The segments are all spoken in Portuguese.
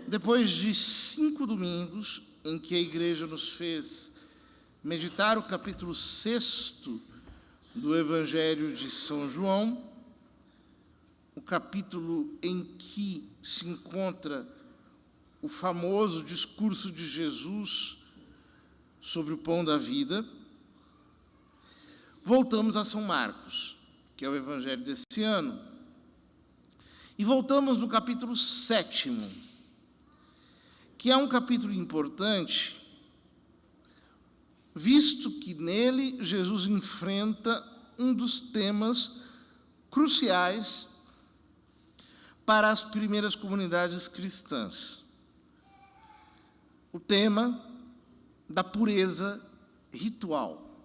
Depois de 5 domingos em que a igreja nos fez meditar o capítulo 6 do Evangelho de São João, o capítulo em que se encontra o famoso discurso de Jesus sobre o pão da vida, voltamos a São Marcos, que é o Evangelho desse ano, e voltamos no capítulo 7, que é um capítulo importante, visto que nele Jesus enfrenta um dos temas cruciais para as primeiras comunidades cristãs. O tema da pureza ritual.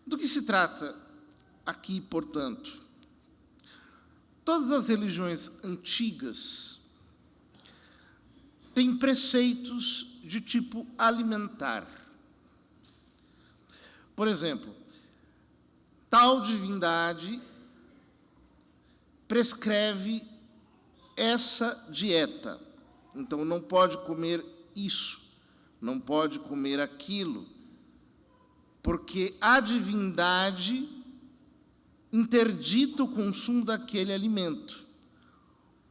Do que se trata aqui, portanto? Todas as religiões antigas têm preceitos de tipo alimentar. Por exemplo, tal divindade prescreve essa dieta. Então, não pode comer isso, não pode comer aquilo, porque a divindade interdita o consumo daquele alimento,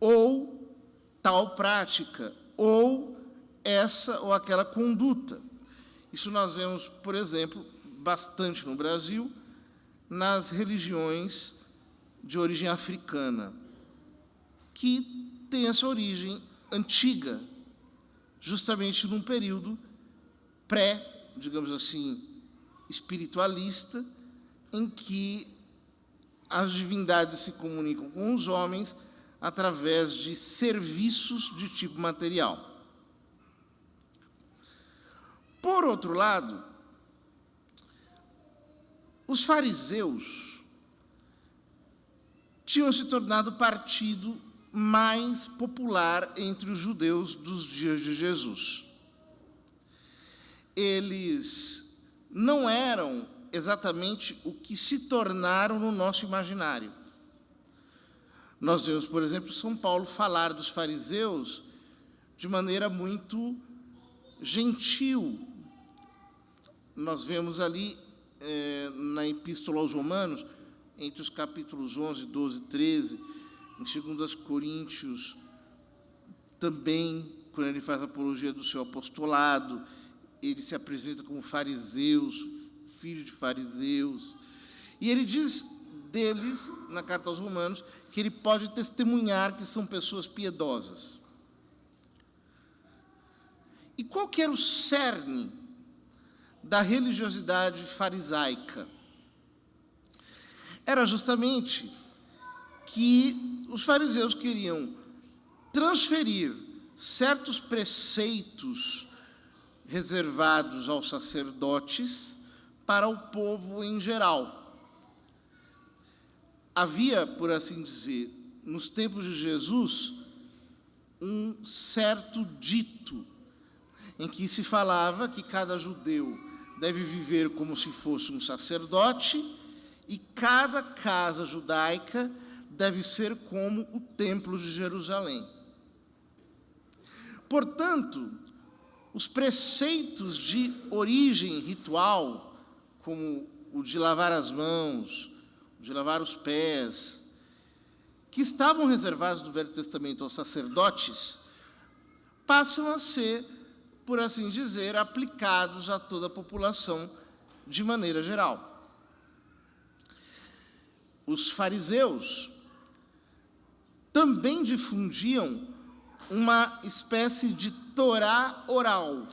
ou tal prática, ou essa ou aquela conduta. Isso nós vemos, por exemplo, bastante no Brasil, nas religiões de origem africana, que tem essa origem antiga, justamente num período digamos assim, espiritualista, em que as divindades se comunicam com os homens através de serviços de tipo material. Por outro lado, os fariseus tinham se tornado o partido mais popular entre os judeus dos dias de Jesus. Eles não eram exatamente o que se tornaram no nosso imaginário. Nós vemos, por exemplo, São Paulo falar dos fariseus de maneira muito gentil. Nós vemos ali na Epístola aos Romanos, entre os capítulos 11, 12 e 13, em 2 Coríntios, também, quando ele faz a apologia do seu apostolado, ele se apresenta como fariseus, filho de fariseus. E ele diz deles, na carta aos Romanos, que ele pode testemunhar que são pessoas piedosas. E qual que era o cerne da religiosidade farisaica? Era justamente que os fariseus queriam transferir certos preceitos reservados aos sacerdotes para o povo em geral. Havia, por assim dizer, nos tempos de Jesus, um certo dito em que se falava que cada judeu deve viver como se fosse um sacerdote e cada casa judaica deve ser como o Templo de Jerusalém. Portanto, os preceitos de origem ritual, como o de lavar as mãos, o de lavar os pés, que estavam reservados no Velho Testamento aos sacerdotes, passam a ser, por assim dizer, aplicados a toda a população de maneira geral. Os fariseus também difundiam uma espécie de Torá oral,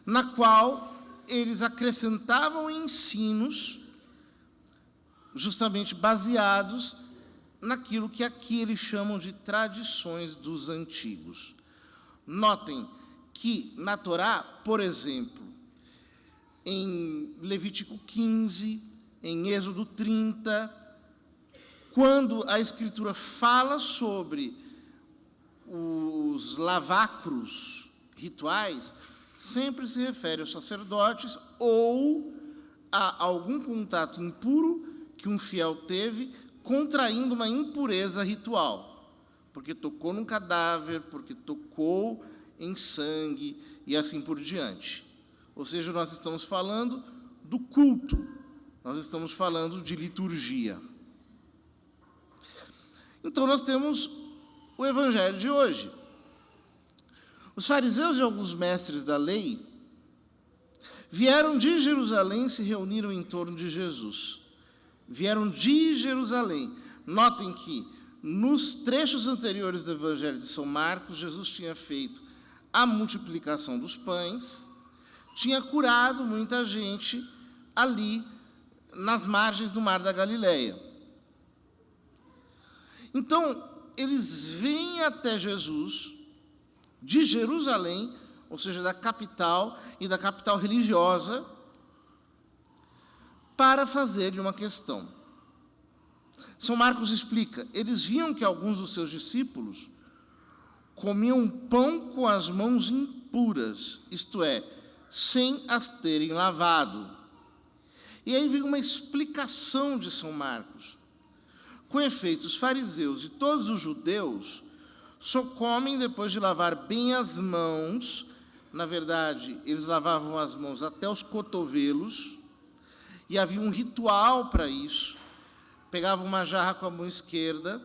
na qual eles acrescentavam ensinos justamente baseados naquilo que aqui eles chamam de tradições dos antigos. Notem que na Torá, por exemplo, em Levítico 15, em Êxodo 30, quando a Escritura fala sobre os lavacros rituais, sempre se refere aos sacerdotes ou a algum contato impuro que um fiel teve contraindo uma impureza ritual. porque tocou num cadáver, porque tocou em sangue e assim por diante. Ou seja, nós estamos falando do culto, nós estamos falando de liturgia. Então, nós temos o evangelho de hoje. Os fariseus e alguns mestres da lei vieram de Jerusalém e se reuniram em torno de Jesus. Vieram de Jerusalém. Notem que, nos trechos anteriores do evangelho de São Marcos, Jesus tinha feito a multiplicação dos pães, tinha curado muita gente ali nas margens do Mar da Galileia. Então, eles vêm até Jesus, de Jerusalém, ou seja, da capital e da capital religiosa, para fazer-lhe uma questão. São Marcos explica, eles viam que alguns dos seus discípulos comiam pão com as mãos impuras, isto é, sem as terem lavado. E aí vem uma explicação de São Marcos. Com efeito, os fariseus e todos os judeus só comem depois de lavar bem as mãos. Na verdade, eles lavavam as mãos até os cotovelos, e havia um ritual para isso. Pegavam uma jarra com a mão esquerda,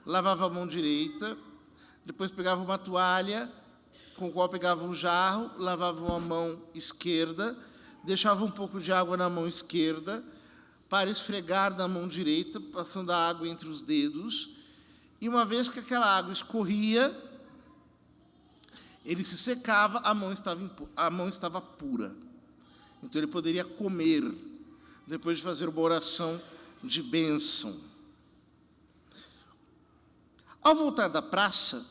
lavava a mão direita, depois pegavam uma toalha, com a qual pegavam um jarro, lavavam a mão esquerda, deixavam um pouco de água na mão esquerda, para esfregar na mão direita, passando a água entre os dedos, e uma vez que aquela água escorria, ele se secava, a mão estava pura. Então ele poderia comer, depois de fazer uma oração de bênção. Ao voltar da praça,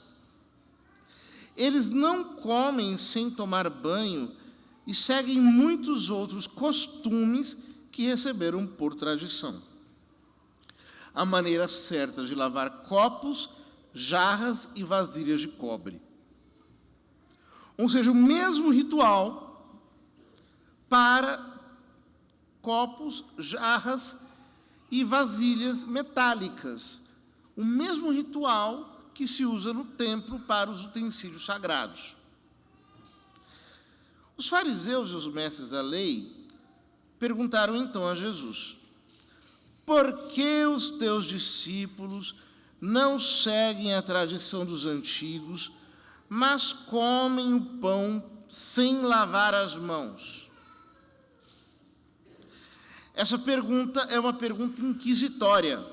eles não comem sem tomar banho e seguem muitos outros costumes que receberam por tradição. A maneira certa de lavar copos, jarras e vasilhas de cobre. Ou seja, o mesmo ritual para copos, jarras e vasilhas metálicas. O mesmo ritual que se usa no templo para os utensílios sagrados. Os fariseus e os mestres da lei perguntaram então a Jesus: por que os teus discípulos não seguem a tradição dos antigos, mas comem o pão sem lavar as mãos? Essa pergunta é uma pergunta inquisitória.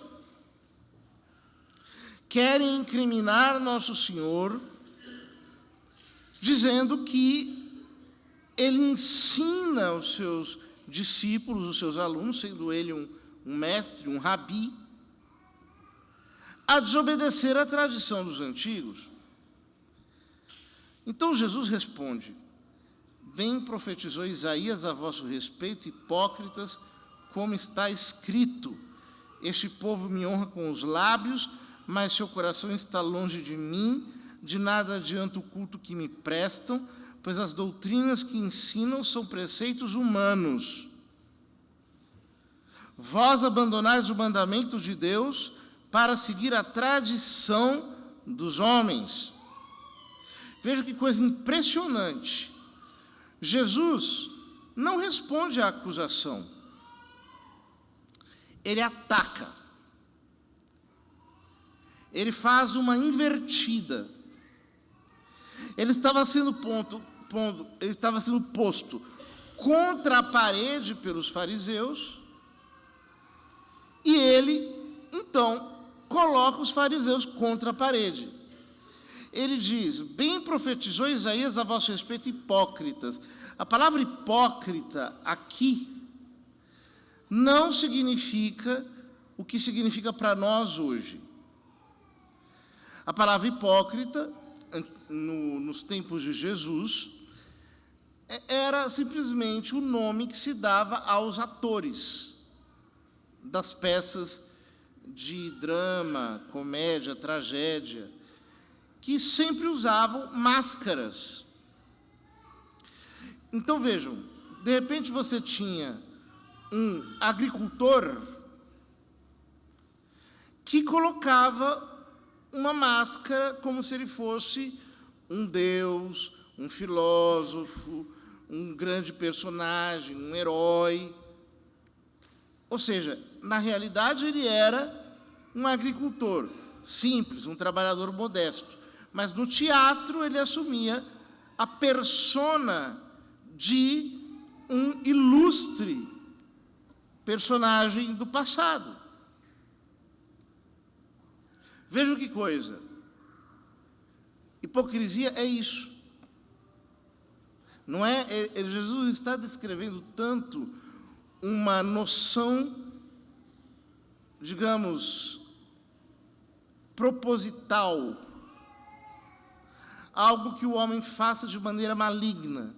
Querem incriminar Nosso Senhor, dizendo que Ele ensina os seus discípulos, os seus alunos, sendo ele um mestre, um rabi, a desobedecer a tradição dos antigos. Então Jesus responde: bem profetizou Isaías a vosso respeito, hipócritas, como está escrito: este povo me honra com os lábios, mas seu coração está longe de mim, de nada adianta o culto que me prestam, pois as doutrinas que ensinam são preceitos humanos. Vós abandonais o mandamento de Deus para seguir a tradição dos homens. Veja que coisa impressionante. Jesus não responde à acusação. Ele ataca. Ele faz uma invertida. Ele estava sendo posto contra a parede pelos fariseus, e ele, então, coloca os fariseus contra a parede. Ele diz: bem profetizou Isaías a vosso respeito, hipócritas. A palavra hipócrita aqui não significa o que significa para nós hoje. A palavra hipócrita, nos tempos de Jesus, era simplesmente o nome que se dava aos atores das peças de drama, comédia, tragédia, que sempre usavam máscaras. Então vejam, de repente você tinha um agricultor que colocava uma máscara como se ele fosse um deus, um filósofo, um grande personagem, um herói. Ou seja, na realidade ele era um agricultor simples, um trabalhador modesto. Mas no teatro ele assumia a persona de um ilustre personagem do passado. Veja que coisa. Hipocrisia é isso. Não é? Jesus está descrevendo tanto uma noção, digamos, proposital, algo que o homem faça de maneira maligna.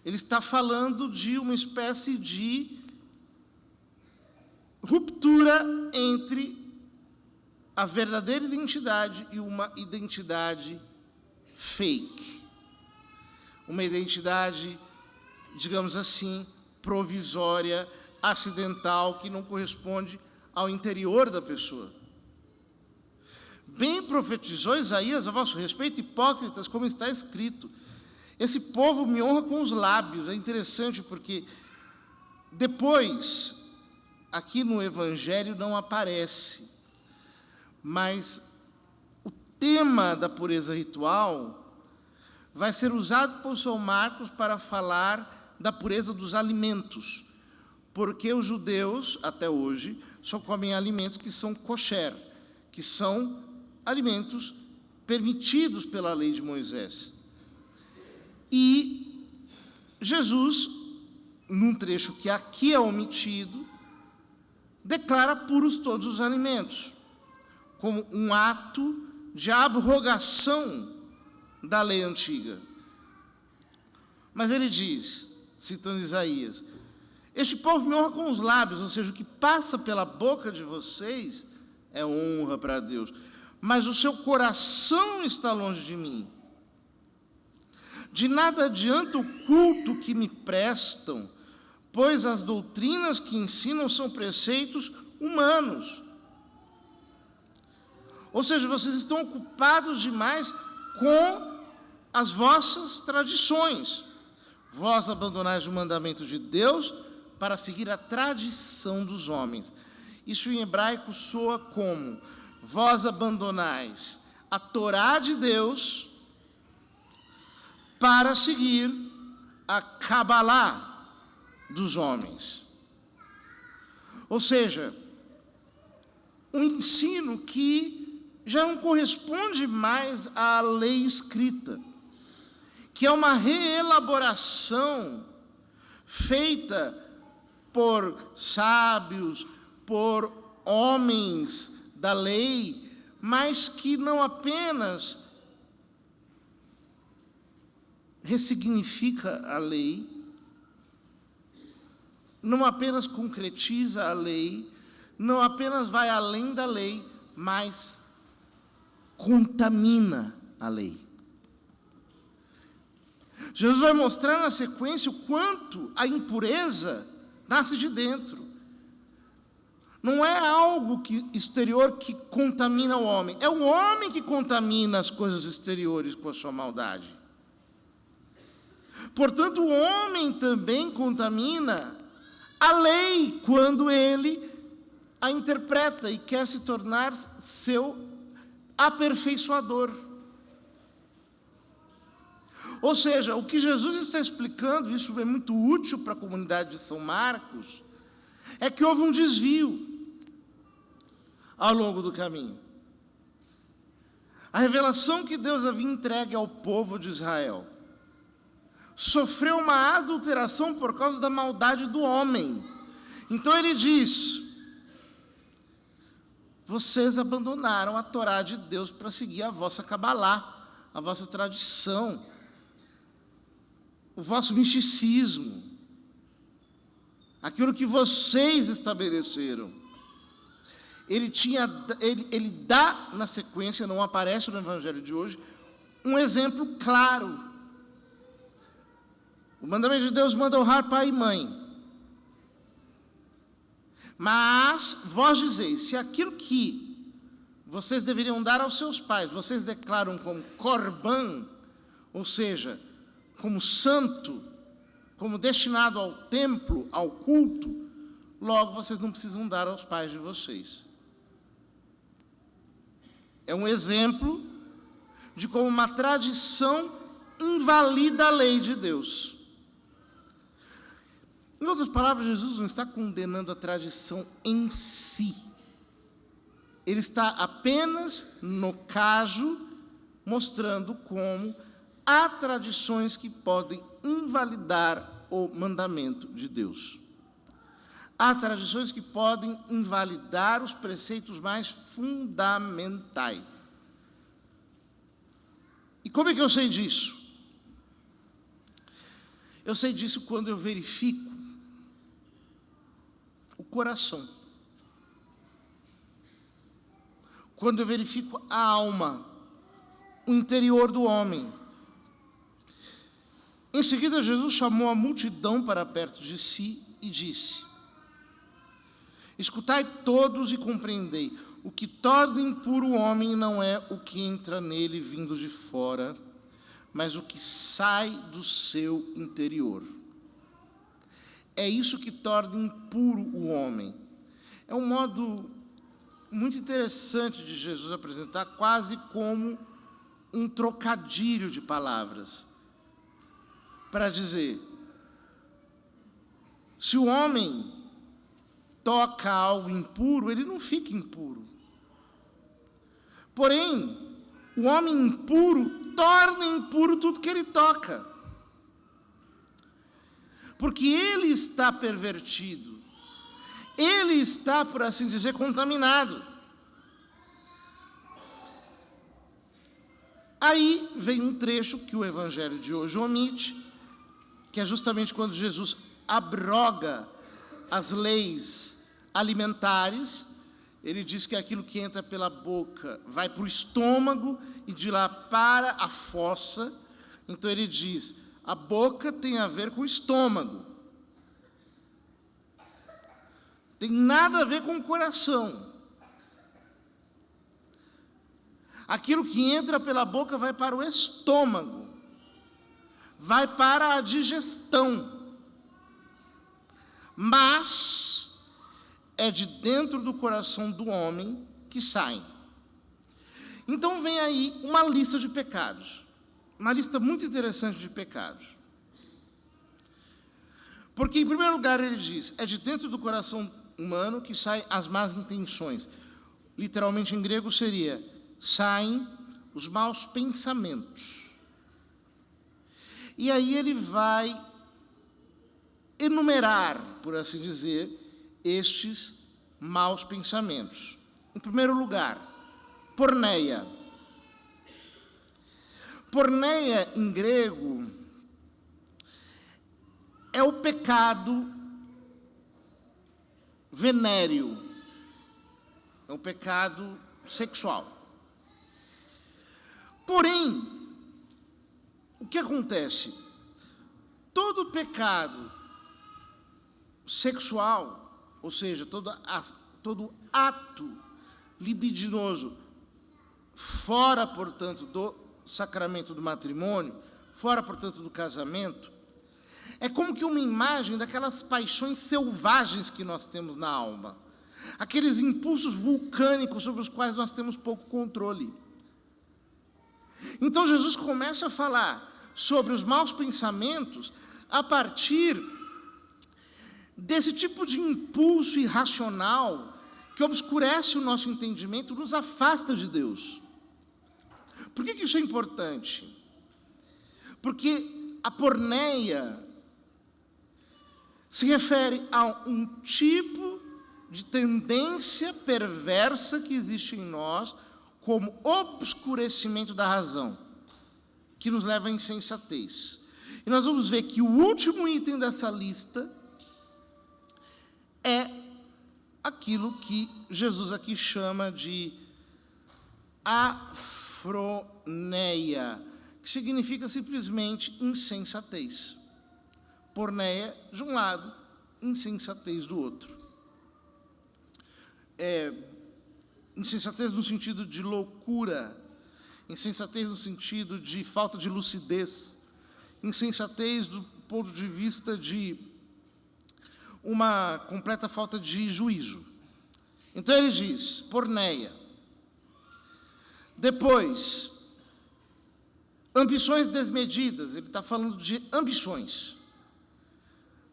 Ele está falando de uma espécie de ruptura entre a verdadeira identidade e uma identidade fake. Uma identidade, digamos assim, provisória, acidental, que não corresponde ao interior da pessoa. Bem profetizou Isaías a vosso respeito, hipócritas, como está escrito. Esse povo me honra com os lábios. É interessante porque depois, aqui no Evangelho não aparece, mas o tema da pureza ritual vai ser usado por São Marcos para falar da pureza dos alimentos, porque os judeus, até hoje, só comem alimentos que são kosher, que são alimentos permitidos pela lei de Moisés. E Jesus, num trecho que aqui é omitido, declara puros todos os alimentos, como um ato de abrogação da lei antiga. Mas ele diz, citando Isaías, este povo me honra com os lábios, ou seja, o que passa pela boca de vocês é honra para Deus, mas o seu coração está longe de mim. De nada adianta o culto que me prestam, pois as doutrinas que ensinam são preceitos humanos. Ou seja, vocês estão ocupados demais com as vossas tradições. Vós abandonais o mandamento de Deus para seguir a tradição dos homens. Isso em hebraico soa como: vós abandonais a Torá de Deus para seguir a Cabalá dos homens. Ou seja, um ensino que já não corresponde mais à lei escrita, que é uma reelaboração feita por sábios, por homens da lei, mas que não apenas ressignifica a lei, não apenas concretiza a lei, não apenas vai além da lei, mas contamina a lei. Jesus vai mostrar na sequência o quanto a impureza nasce de dentro. Não é algo exterior que contamina o homem, é o homem que contamina as coisas exteriores com a sua maldade. Portanto, o homem também contamina a lei quando ele a interpreta e quer se tornar seu aperfeiçoador. Ou seja, o que Jesus está explicando, isso é muito útil para a comunidade de São Marcos, é que houve um desvio ao longo do caminho. A revelação que Deus havia entregue ao povo de Israel sofreu uma adulteração por causa da maldade do homem. Então ele diz: vocês abandonaram a Torá de Deus para seguir a vossa Cabalá, a vossa tradição, o vosso misticismo, aquilo que vocês estabeleceram. Ele dá na sequência, não aparece no Evangelho de hoje, um exemplo claro. O mandamento de Deus manda honrar pai e mãe. Mas vós dizeis, se aquilo que vocês deveriam dar aos seus pais, vocês declaram como corban, ou seja, como santo, como destinado ao templo, ao culto, logo vocês não precisam dar aos pais de vocês. É um exemplo de como uma tradição invalida a lei de Deus. Em outras palavras, Jesus não está condenando a tradição em si. Ele está apenas, no caso, mostrando como há tradições que podem invalidar o mandamento de Deus. Há tradições que podem invalidar os preceitos mais fundamentais. E como é que eu sei disso? Eu sei disso quando eu verifico o coração. Quando eu verifico a alma, o interior do homem. Em seguida, Jesus chamou a multidão para perto de si e disse: escutai todos e compreendei. O que torna impuro o homem não é o que entra nele vindo de fora, mas o que sai do seu interior. É isso que torna impuro o homem. É um modo muito interessante de Jesus apresentar, quase como um trocadilho de palavras, para dizer: se o homem toca algo impuro, ele não fica impuro. Porém, o homem impuro torna impuro tudo que ele toca. Porque ele está pervertido. Ele está, por assim dizer, contaminado. Aí vem um trecho que o Evangelho de hoje omite, que é justamente quando Jesus abroga as leis alimentares. Ele diz que aquilo que entra pela boca vai para o estômago e de lá para a fossa. Então ele diz: a boca tem a ver com o estômago. Tem nada a ver com o coração. Aquilo que entra pela boca vai para o estômago. Vai para a digestão. Mas é de dentro do coração do homem que saem. Então vem aí uma lista de pecados. Uma lista muito interessante de pecados. Porque, em primeiro lugar, ele diz: é de dentro do coração humano que saem as más intenções. Literalmente em grego seria: saem os maus pensamentos. E aí ele vai enumerar, por assim dizer, estes maus pensamentos. Em primeiro lugar, porneia. Porneia, em grego, é o pecado venéreo, é o pecado sexual. Porém, o que acontece? Todo pecado sexual, ou seja, todo ato libidinoso, fora, portanto, do sacramento do matrimônio, fora, portanto, do casamento, é como que uma imagem daquelas paixões selvagens que nós temos na alma, aqueles impulsos vulcânicos sobre os quais nós temos pouco controle. Então Jesus começa a falar sobre os maus pensamentos a partir desse tipo de impulso irracional que obscurece o nosso entendimento, nos afasta de Deus. Por que isso é importante? Porque a porneia se refere a um tipo de tendência perversa que existe em nós, como obscurecimento da razão, que nos leva à insensatez. E nós vamos ver que o último item dessa lista é aquilo que Jesus aqui chama de afroneia, que significa simplesmente insensatez. Porneia de um lado, insensatez do outro. insensatez no sentido de loucura, insensatez no sentido de falta de lucidez, insensatez do ponto de vista de uma completa falta de juízo. Então ele diz, porneia. Depois, ambições desmedidas, ele está falando de ambições,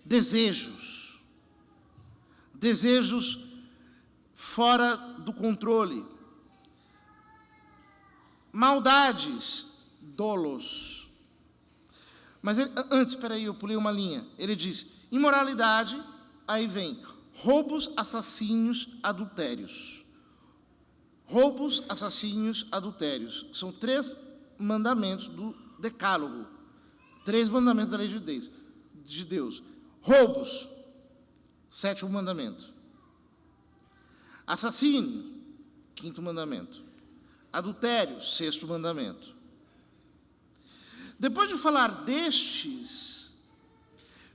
desejos fora do controle, maldades, dolos. Mas antes, espera aí, eu pulei uma linha. Ele diz, imoralidade, aí vem, roubos, assassínios, adultérios. Roubos, assassínios, adultérios. São 3 mandamentos do Decálogo. 3 mandamentos da lei de Deus. Roubos, 7º mandamento. Assassínio, 5º mandamento. Adultério, 6º mandamento. Depois de falar destes,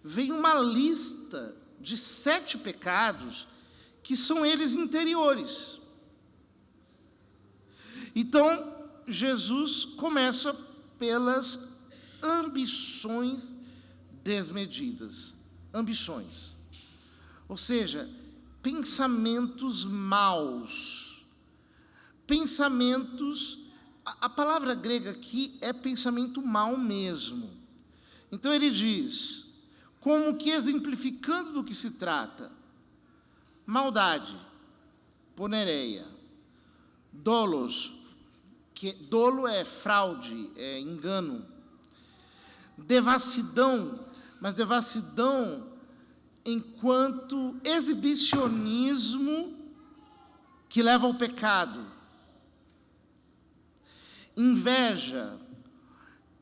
vem uma lista de 7 pecados que são eles interiores. Então, Jesus começa pelas ambições desmedidas. Ambições. Ou seja, pensamentos maus. Pensamentos... A palavra grega aqui é pensamento mau mesmo. Então ele diz, como que exemplificando do que se trata, maldade, ponereia, dolos, que dolo é fraude, é engano, devassidão, mas devassidão enquanto exibicionismo que leva ao pecado. Inveja.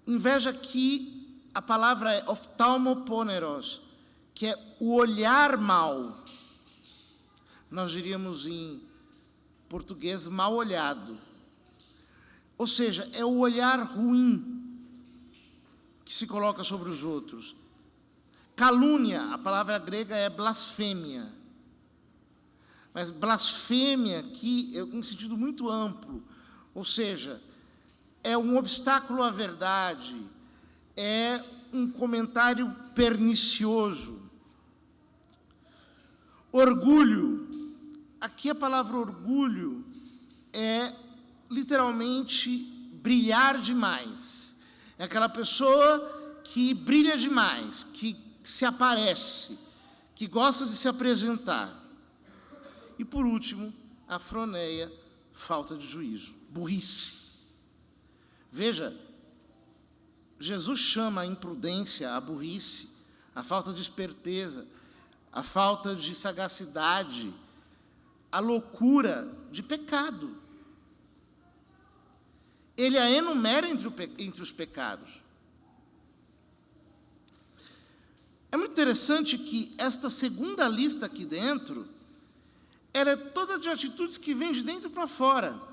Inveja aqui, a palavra é oftalmoponeros, que é o olhar mal. Nós diríamos em português, mal olhado. Ou seja, é o olhar ruim que se coloca sobre os outros. Calúnia, a palavra grega é blasfêmia. Mas blasfêmia aqui, em sentido muito amplo, ou seja, é um obstáculo à verdade, é um comentário pernicioso. Orgulho, aqui a palavra orgulho é literalmente brilhar demais. É aquela pessoa que brilha demais, que se aparece, que gosta de se apresentar. E por último, a afroneia, falta de juízo, burrice. Veja, Jesus chama a imprudência, a burrice, a falta de esperteza, a falta de sagacidade, a loucura de pecado. Ele a enumera entre os pecados. É muito interessante que esta segunda lista aqui dentro, ela é toda de atitudes que vêm de dentro para fora.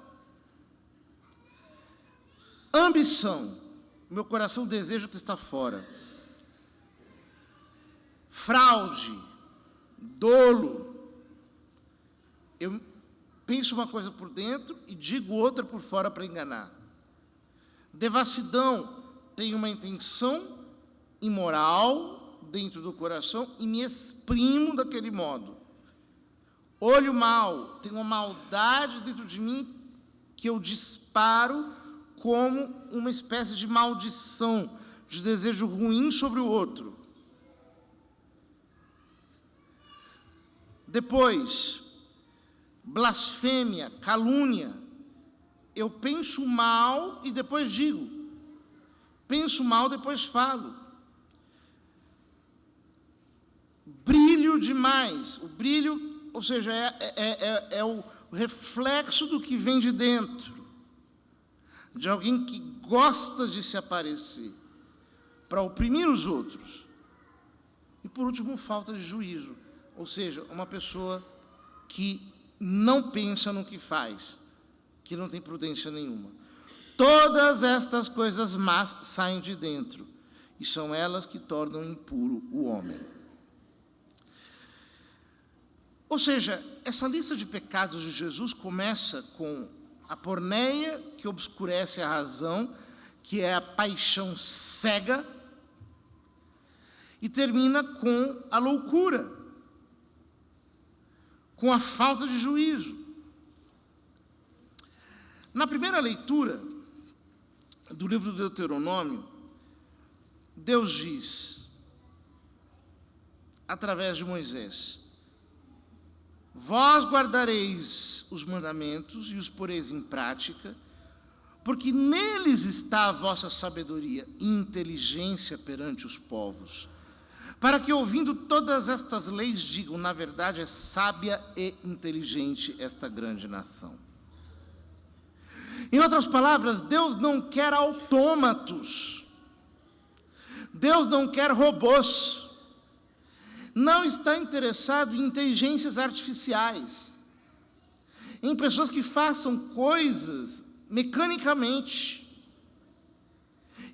Ambição, meu coração deseja o que está fora. Fraude, dolo. Eu penso uma coisa por dentro e digo outra por fora para enganar. Devassidão, tenho uma intenção imoral dentro do coração e me exprimo daquele modo. Olho mal, tenho uma maldade dentro de mim que eu disparo como uma espécie de maldição, de desejo ruim sobre o outro. Depois, blasfêmia, calúnia. Eu penso mal e depois digo. Penso mal, depois falo. Brilho demais. O brilho, ou seja, é o reflexo do que vem de dentro. De alguém que gosta de se aparecer para oprimir os outros. E por último, falta de juízo, ou seja, uma pessoa que não pensa no que faz, que não tem prudência nenhuma. Todas estas coisas más saem de dentro, e são elas que tornam impuro o homem. Ou seja, essa lista de pecados de Jesus começa com a porneia, que obscurece a razão, que é a paixão cega, e termina com a loucura, com a falta de juízo. Na primeira leitura do livro do Deuteronômio, Deus diz, através de Moisés: vós guardareis os mandamentos e os poreis em prática, porque neles está a vossa sabedoria e inteligência perante os povos, para que, ouvindo todas estas leis, digam: na verdade é sábia e inteligente esta grande nação. Em outras palavras, Deus não quer autômatos, Deus não quer robôs, não está interessado em inteligências artificiais, em pessoas que façam coisas mecanicamente.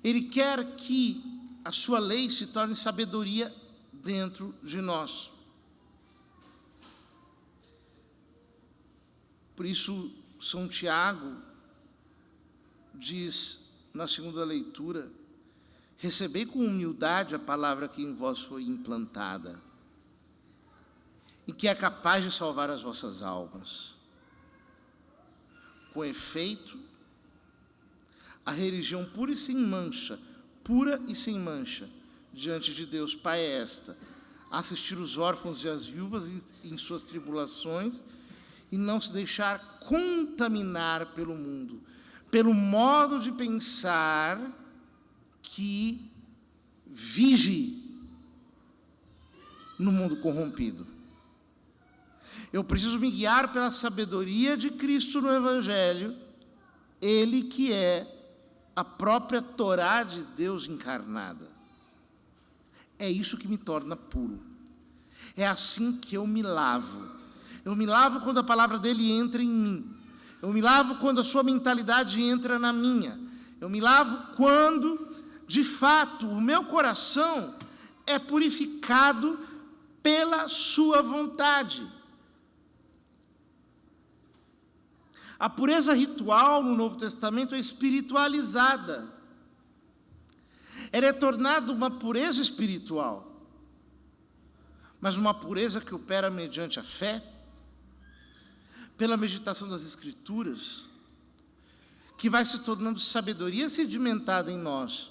Ele quer que a sua lei se torne sabedoria dentro de nós. Por isso, São Tiago diz na segunda leitura: recebei com humildade a palavra que em vós foi implantada, e que é capaz de salvar as vossas almas. Com efeito, a religião pura e sem mancha, diante de Deus Pai é esta: assistir os órfãos e as viúvas em suas tribulações, e não se deixar contaminar pelo mundo, pelo modo de pensar que vige no mundo corrompido. Eu preciso me guiar pela sabedoria de Cristo no Evangelho, Ele que é a própria Torá de Deus encarnada. É isso que me torna puro. É assim que eu me lavo. Eu me lavo quando a palavra dele entra em mim. Eu me lavo quando a sua mentalidade entra na minha. Eu me lavo quando, de fato, o meu coração é purificado pela sua vontade. A pureza ritual no Novo Testamento é espiritualizada. Ela é tornada uma pureza espiritual, mas uma pureza que opera mediante a fé, pela meditação das Escrituras, que vai se tornando sabedoria sedimentada em nós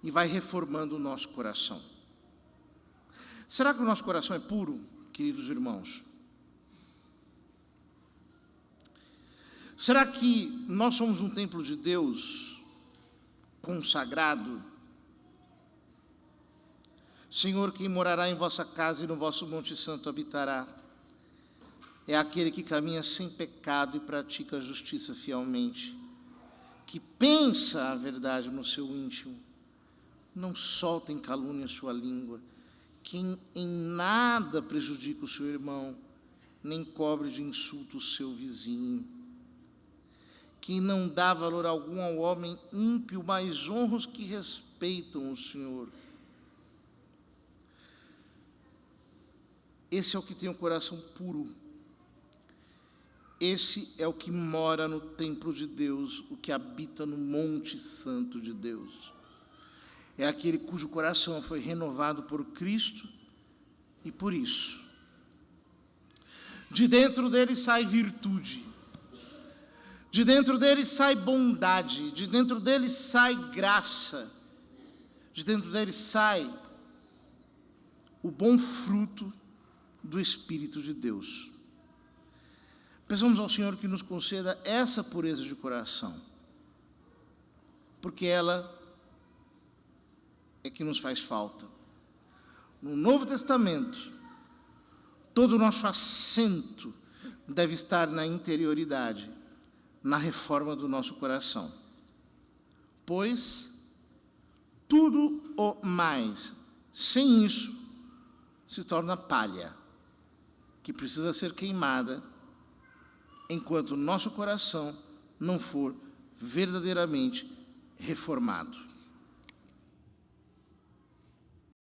e vai reformando o nosso coração. Será que o nosso coração é puro, queridos irmãos? Será que nós somos um templo de Deus consagrado? Senhor, quem morará em vossa casa e no vosso monte santo habitará, é aquele que caminha sem pecado e pratica a justiça fielmente, que pensa a verdade no seu íntimo, não solta em calúnia a sua língua, que em nada prejudica o seu irmão, nem cobre de insulto o seu vizinho, que não dá valor algum ao homem ímpio, mas honra os que respeitam o Senhor. Esse é o que tem o coração puro. Esse é o que mora no templo de Deus, o que habita no monte santo de Deus. É aquele cujo coração foi renovado por Cristo, e por isso, de dentro dele sai virtude, de dentro dele sai bondade, de dentro dele sai graça, de dentro dele sai o bom fruto do Espírito de Deus. Peçamos ao Senhor que nos conceda essa pureza de coração, porque ela é que nos faz falta. No Novo Testamento, todo o nosso acento deve estar na interioridade, na reforma do nosso coração. Pois tudo o mais, sem isso, se torna palha, que precisa ser queimada, enquanto o nosso coração não for verdadeiramente reformado.